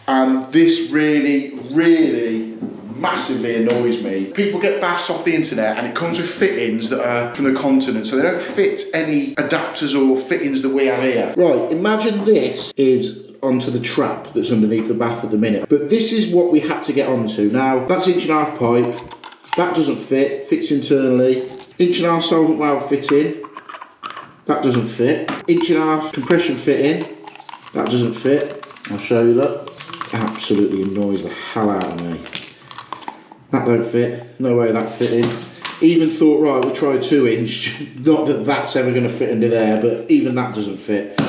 and this really massively annoys me. People get baths off the internet and it comes with fittings that are from the continent, so they don't fit any adapters or fittings that we have here. Right, imagine this is onto the trap that's underneath the bath at the minute, but this is what we had to get onto. Now that's 1.5 inch pipe, that doesn't fit, fits internally. 1.5 inch solvent valve fitting, that doesn't fit. 1.5 inch compression fitting, that doesn't fit. I'll show you that. Absolutely annoys the hell out of me. That don't fit, no way that fit in. Even thought, right, we'll try 2 inch. Not that that's ever going to fit into there, but even that doesn't fit.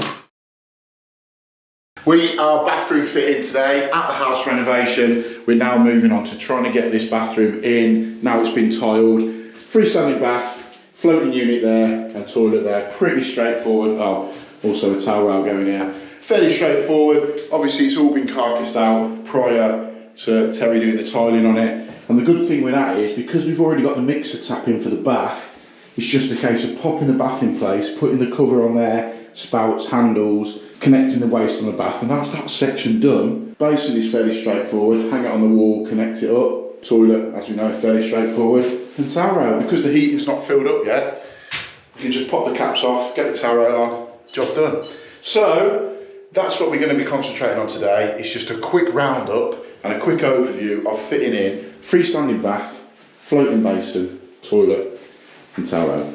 We are bathroom fitting today at the house renovation. We're now moving on to trying to get this bathroom in. Now it's been tiled. Freestanding bath, floating unit there, and toilet there. Pretty straightforward. Oh, also a towel rail going here. Fairly straightforward. Obviously it's all been carcassed out prior to Terry doing the tiling on it. And the good thing with that is, because we've already got the mixer tap in for the bath, it's just a case of popping the bath in place, putting the cover on there, spouts, handles, connecting the waste on the bath, and that's that section done. Basin is fairly straightforward. Hang it on the wall, connect it up. Toilet, as we know, fairly straightforward. And towel rail, because the heating's not filled up yet, you can just pop the caps off, get the towel rail on, job done. So that's what we're going to be concentrating on today. It's just a quick roundup and a quick overview of fitting in freestanding bath, floating basin, toilet and towel rail.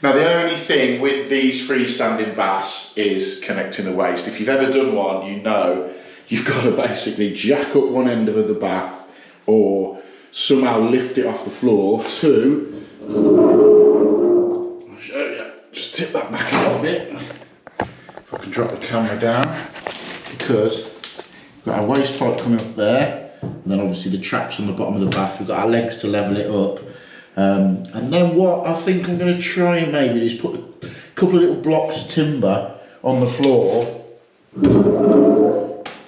Now the only thing with these freestanding baths is connecting the waste. If you've ever done one, you know you've got to basically jack up one end of the bath or somehow lift it off the floor to, I'll show you, just tip that back a little bit. If I can drop the camera down, because we've got our waste pipe coming up there, and then obviously the traps on the bottom of the bath. We've got our legs to level it up. And then what I think I'm going to try and maybe is put a couple of little blocks of timber on the floor,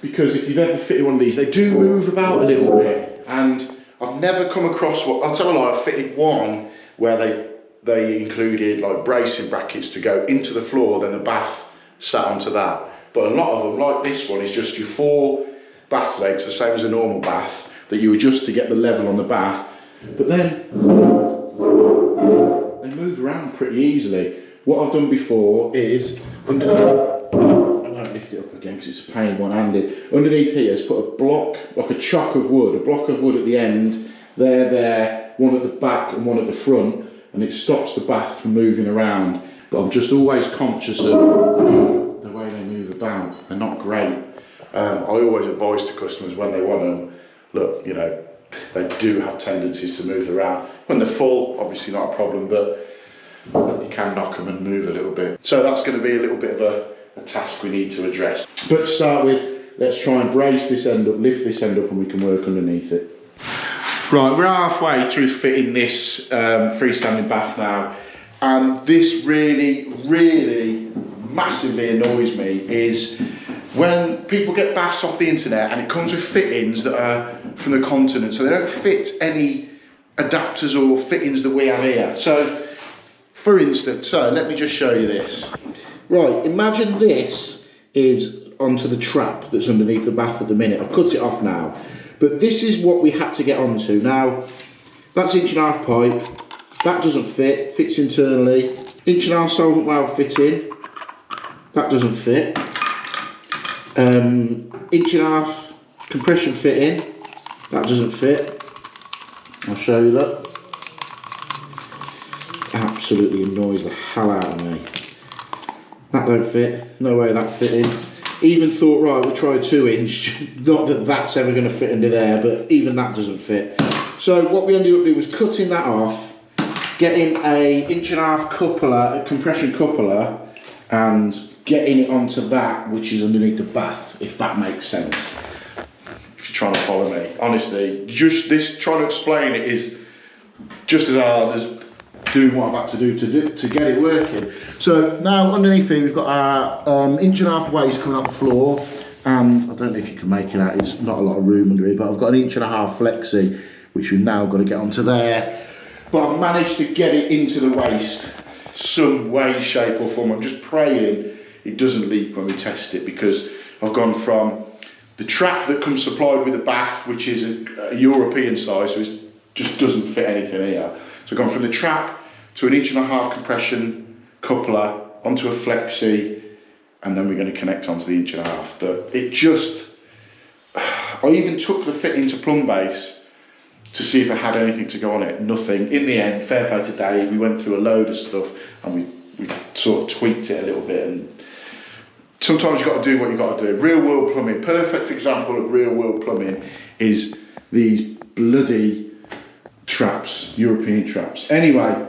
because if you've ever fitted one of these, they do move about a little bit, and I've never come across what, I'll tell you, I've fitted one where they included like bracing brackets to go into the floor, then the bath sat onto that. But a lot of them, like this one, is just your 4 bath legs, the same as a normal bath, that you adjust to get the level on the bath. But then they move around pretty easily. What I've done before is, underneath, I won't lift it up again because it's a pain one-handed. Underneath here is put a block, like a chock of wood, a block of wood at the end, there, one at the back and one at the front, and it stops the bath from moving around. But I'm just always conscious of the way they move about. They're not great. I always advise to customers when they want them, look, you know, they do have tendencies to move around. When they're full, obviously not a problem, but you can knock them and move a little bit. So that's going to be a little bit of a task we need to address. But to start with, let's try and brace this end up, lift this end up, and we can work underneath it. Right, we're halfway through fitting this freestanding bath now, and this really massively annoys me is when people get baths off the internet and it comes with fittings that are from the continent, so they don't fit any adapters or fittings that we have here. So for instance, let me just show you this. Right, imagine this is onto the trap that's underneath the bath at the minute. I've cut it off now, but this is what we had to get onto. Now that's 1.5 inch pipe, that doesn't fit, fits internally. 1.5 inch solvent valve fitting, that doesn't fit. 1.5 inch compression fitting, that doesn't fit. I'll show you that. Absolutely annoys the hell out of me. That don't fit, no way that fit in. Even thought, right, we'll try 2 inch. Not that that's ever going to fit into there, but even that doesn't fit. So what we ended up doing was cutting that off, getting a 1.5 inch coupler, a compression coupler, and getting it onto that, which is underneath the bath, if that makes sense. If you're trying to follow me. Honestly, just this, trying to explain it is just as hard as doing what I've had to do to get it working. So now underneath here we've got our 1.5 inch waste coming up the floor. and I don't know if you can make it out, it's not a lot of room under here, but I've got an 1.5" flexi, which we've now got to get onto there. But I've managed to get it into the waste some way, shape or form. I'm just praying it doesn't leak when we test it, because I've gone from the trap that comes supplied with the bath, which is a European size, so it just doesn't fit anything here. So I've gone from the trap to an 1.5" compression coupler onto a flexi, and then we're going to connect onto the 1.5". But it just, I even took the fitting to plumb base to see if it had anything to go on it. Nothing. In the end, fair play to Dave, we went through a load of stuff and we sort of tweaked it a little bit. And sometimes you've got to do what you've got to do. Real world plumbing, perfect example of real world plumbing is these bloody traps, European traps. Anyway,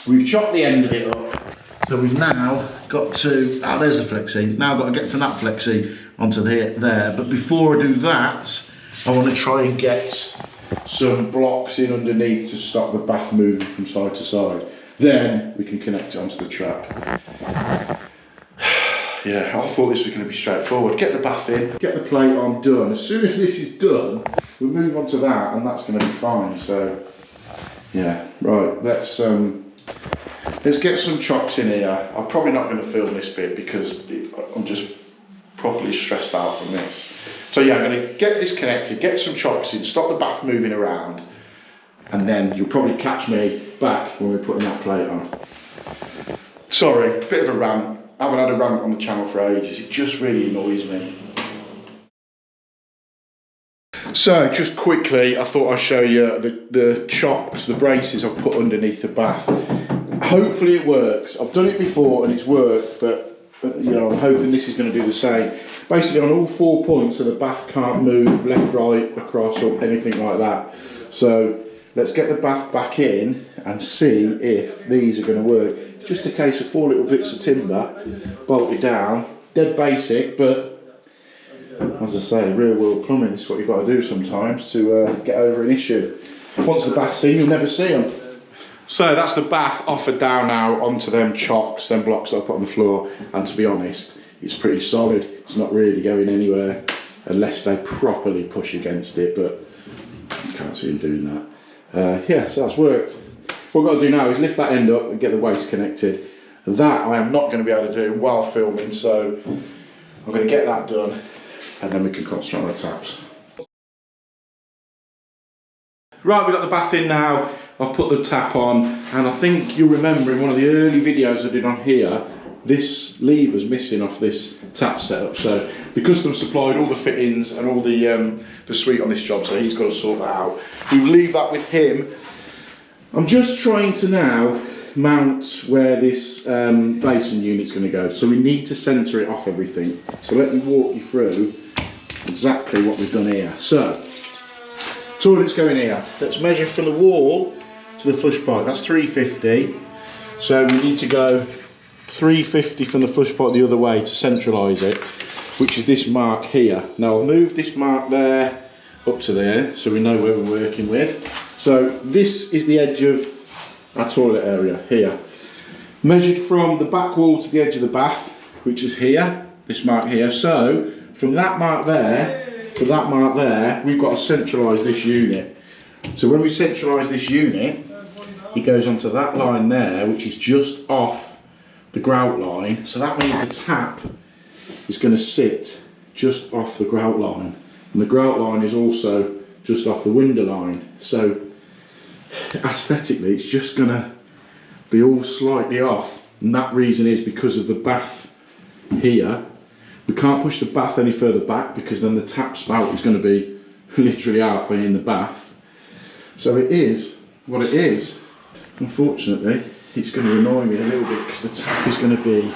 we've chopped the end of it up. So we've now got to, there's a flexi. Now I've got to get from that flexi onto there. But before I do that, I want to try and get some blocks in underneath to stop the bath moving from side to side. Then we can connect it onto the trap. Yeah, I thought this was going to be straightforward. Get the bath in, get the plate on, done. As soon as this is done, we'll move on to that and that's going to be fine. So, yeah, right, let's get some chocks in here. I'm probably not going to film this bit because I'm just properly stressed out from this. So yeah, I'm going to get this connected, get some chocks in, stop the bath moving around, and then you'll probably catch me back when we're putting that plate on. Sorry, bit of a rant. I haven't had a rant on the channel for ages. It just really annoys me. So just quickly, I thought I'd show you the chocks, the braces I've put underneath the bath. Hopefully it works. I've done it before and it's worked, but you know, I'm hoping this is going to do the same. Basically on all 4 points, so the bath can't move left, right, across or anything like that. So let's get the bath back in and see if these are going to work. It's just a case of 4 little bits of timber bolted down, dead basic, but as I say, real world plumbing is what you've got to do sometimes to get over an issue. Once the bath's in, you'll never see them. So that's the bath offered down now onto them chocks, them blocks that I put on the floor, and to be honest, it's pretty solid. It's not really going anywhere unless they properly push against it, but you can't see them doing that. Yeah, so that's worked. What I've got to do now is lift that end up and get the waste connected. That I am not going to be able to do while filming, so I'm going to get that done and then we can concentrate on the taps. Right, we've got the bath in now. I've put the tap on, and I think you'll remember in one of the early videos I did on here, this lever's missing off this tap setup. So the customer supplied all the fittings and all the suite on this job, so he's got to sort that out. We'll leave that with him. I'm just trying to now mount where this basin unit's going to go. So we need to centre it off everything. So let me walk you through exactly what we've done here. So toilet's going here. Let's measure from the wall to the flush pipe. That's 350. So we need to go 350 from the flush pipe the other way to centralise it, which is this mark here. Now I've moved this mark there up to there so we know where we're working with. So this is the edge of our toilet area here. Measured from the back wall to the edge of the bath, which is here, this mark here. So from that mark there to that mark there, we've got to centralise this unit. So when we centralise this unit, it goes onto that line there, which is just off the grout line. So that means the tap is going to sit just off the grout line. And the grout line is also just off the window line. So aesthetically, it's just going to be all slightly off. And that reason is because of the bath here. We can't push the bath any further back because then the tap spout is going to be literally halfway in the bath. So it is what it is. Unfortunately, it's going to annoy me a little bit because the tap is going to be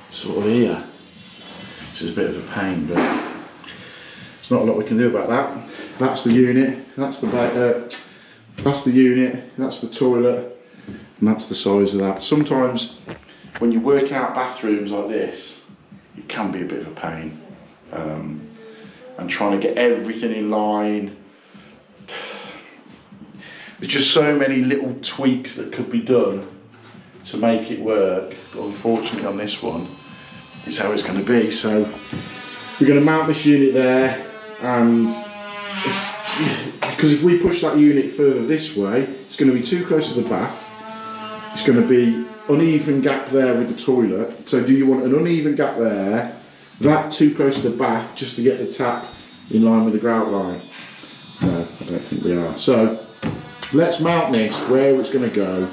sort of here, which is a bit of a pain, but there's not a lot we can do about that. That's the unit, that's the unit, that's the toilet, and that's the size of that. Sometimes when you work out bathrooms like this, it can be a bit of a pain, and trying to get everything in line. There's just so many little tweaks that could be done to make it work, but unfortunately on this one, it's how it's going to be. So we're going to mount this unit there, and because if we push that unit further this way, it's going to be too close to the bath. It's going to be uneven gap there with the toilet. So do you want an uneven gap there, that too close to the bath just to get the tap in line with the grout line? No, I don't think we are. So let's mount this where it's going to go,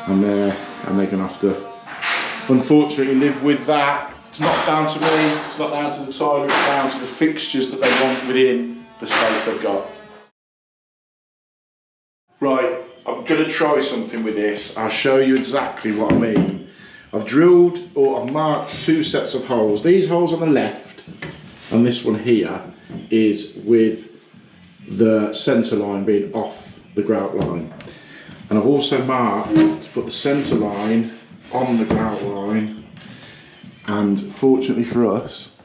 and they're going to have to unfortunately live with that. It's not down to me, it's not down to the toilet, it's down to the fixtures that they want within the space they've got. Right, I'm going to try something with this. I'll show you exactly what I mean. I've drilled, or I've marked 2 sets of holes. These holes on the left, and this one here, is with the centre line being off the grout line. And I've also marked to put the centre line on the grout line. And fortunately for us,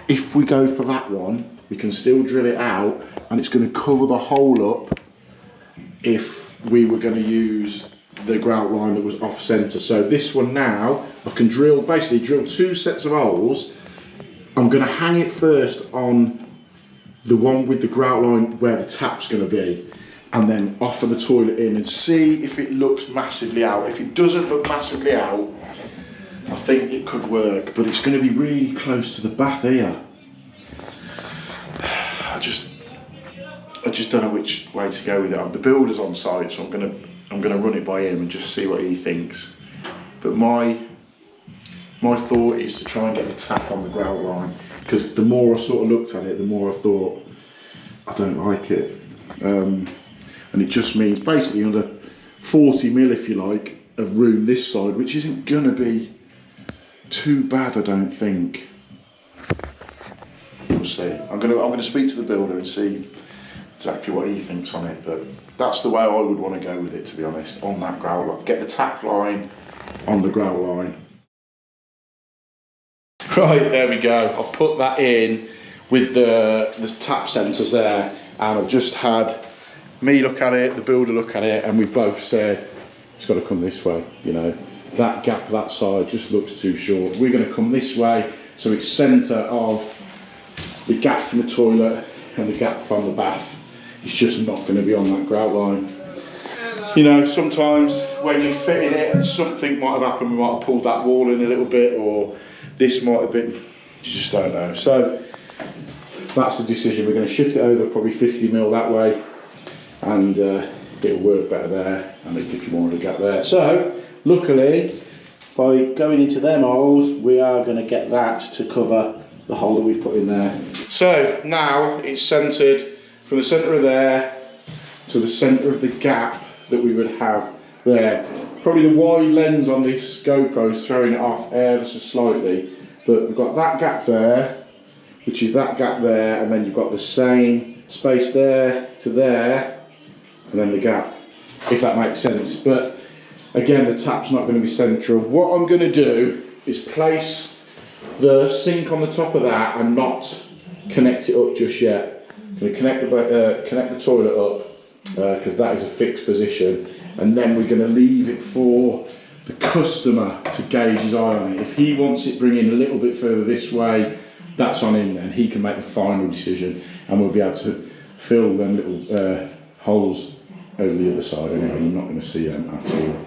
if we go for that one, we can still drill it out, and it's going to cover the hole up if we were going to use the grout line that was off centre. So this one now, I can basically drill 2 sets of holes. I'm going to hang it first on the one with the grout line where the tap's going to be, and then offer the toilet in and see if it looks massively out. If it doesn't look massively out, I think it could work, but it's going to be really close to the bath here. I just don't know which way to go with it. The builder's on site, so I'm gonna run it by him and just see what he thinks. But my thought is to try and get the tap on the grout line, because the more I sort of looked at it, the more I thought I don't like it, and it just means basically another 40 mil, if you like, of room this side, which isn't gonna be too bad, I don't think. We'll see. I'm gonna speak to the builder and see exactly what he thinks on it, but that's the way I would want to go with it, to be honest, on that grout line. Get the tap line on the grout line. Right, there we go. I've put that in with the tap centres there, and I've just had me look at it, the builder look at it, and we've both said it's got to come this way, you know. That gap that side just looks too short. We're going to come this way, so it's centre of the gap from the toilet and the gap from the bath. It's just not going to be on that grout line. You know, sometimes when you're fitting it and something might have happened, we might have pulled that wall in a little bit, or this might have been, you just don't know. So that's the decision. We're going to shift it over probably 50 mil that way, and it'll work better there, and it'll give you more of a gap there. So luckily, by going into them holes, we are going to get that to cover the hole that we've put in there. So now it's centred from the centre of there to the centre of the gap that we would have there. Probably the wide lens on this GoPro is throwing it off ever so slightly, but we've got that gap there, which is that gap there, and then you've got the same space there to there, and then the gap, if that makes sense. But again, the tap's not going to be central. What I'm going to do is place the sink on the top of that and not connect it up just yet. I'm going to connect the toilet up, because that is a fixed position, and then we're going to leave it for the customer to gauge his eye on it. If he wants it bringing a little bit further this way, that's on him then. He can make the final decision, and we'll be able to fill them little holes over the other side anyway. You're not going to see them at all.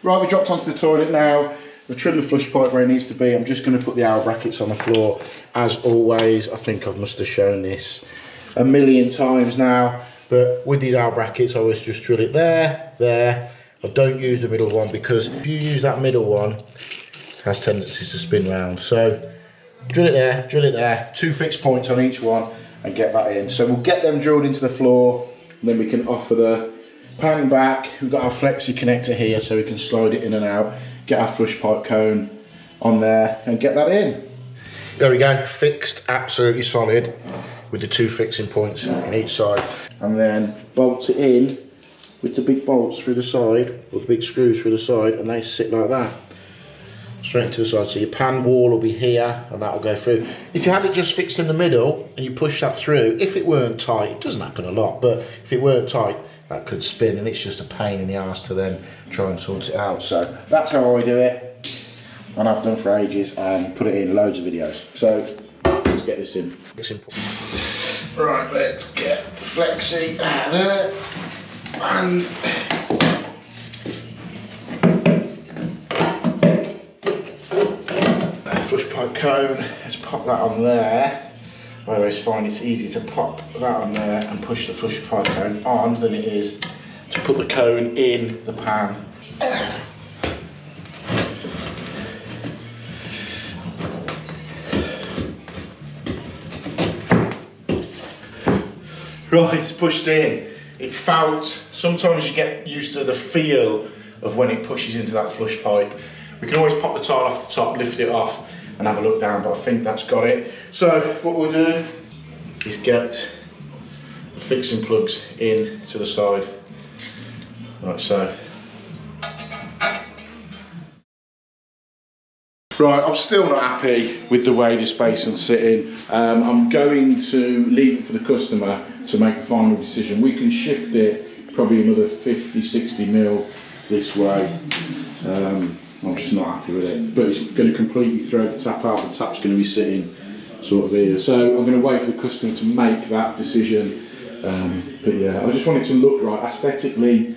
Right, we dropped onto the toilet now. We've trimmed the flush pipe where it needs to be. I'm just going to put the hour brackets on the floor. As always, I think I must have shown this a million times now, but with these hour brackets, I always just drill it there, there. I don't use the middle one, because if you use that middle one, it has tendencies to spin round. So drill it there, 2 fixed points on each one, and get that in. So we'll get them drilled into the floor, and then we can offer the pan back. We've got our flexi connector here, so we can slide it in and out, get our flush pipe cone on there, and get that in. There we go, fixed, absolutely solid, with the 2 fixing points in each side. And then bolt it in with the big bolts through the side, or the big screws through the side, and they sit like that, straight into the side. So your pan wall will be here, and that will go through. If you had it just fixed in the middle, and you push that through, if it weren't tight, it doesn't happen a lot, but if it weren't tight, that could spin, and it's just a pain in the arse to then try and sort it out. So that's how I do it. and I've done for ages, and put it in loads of videos. So let's get this in. It's simple. Right, let's get the flexi out of there. And flush pipe cone, let's pop that on there. I always find it's easier to pop that on there and push the flush pipe cone on than it is to put the cone in the pan. Right, it's pushed in. It felt, sometimes you get used to the feel of when it pushes into that flush pipe. We can always pop the tile off the top, lift it off and have a look down, but I think that's got it. So what we'll do is get the fixing plugs in to the side, like so. Right, I'm still not happy with the way this basin's sitting. I'm going to leave it for the customer to make the final decision. We can shift it probably another 50-60 mil this way. I'm just not happy with it, but it's going to completely throw the tap out. The tap's going to be sitting sort of here. So I'm going to wait for the customer to make that decision. But yeah, I just want it to look right aesthetically.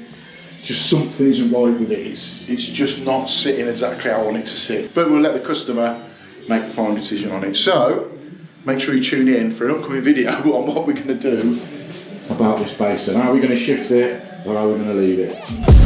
Just something isn't right with it. It's just not sitting exactly how I want it to sit. But we'll let the customer make the final decision on it. So make sure you tune in for an upcoming video on what we're going to do about this basin. Are we going to shift it or are we going to leave it?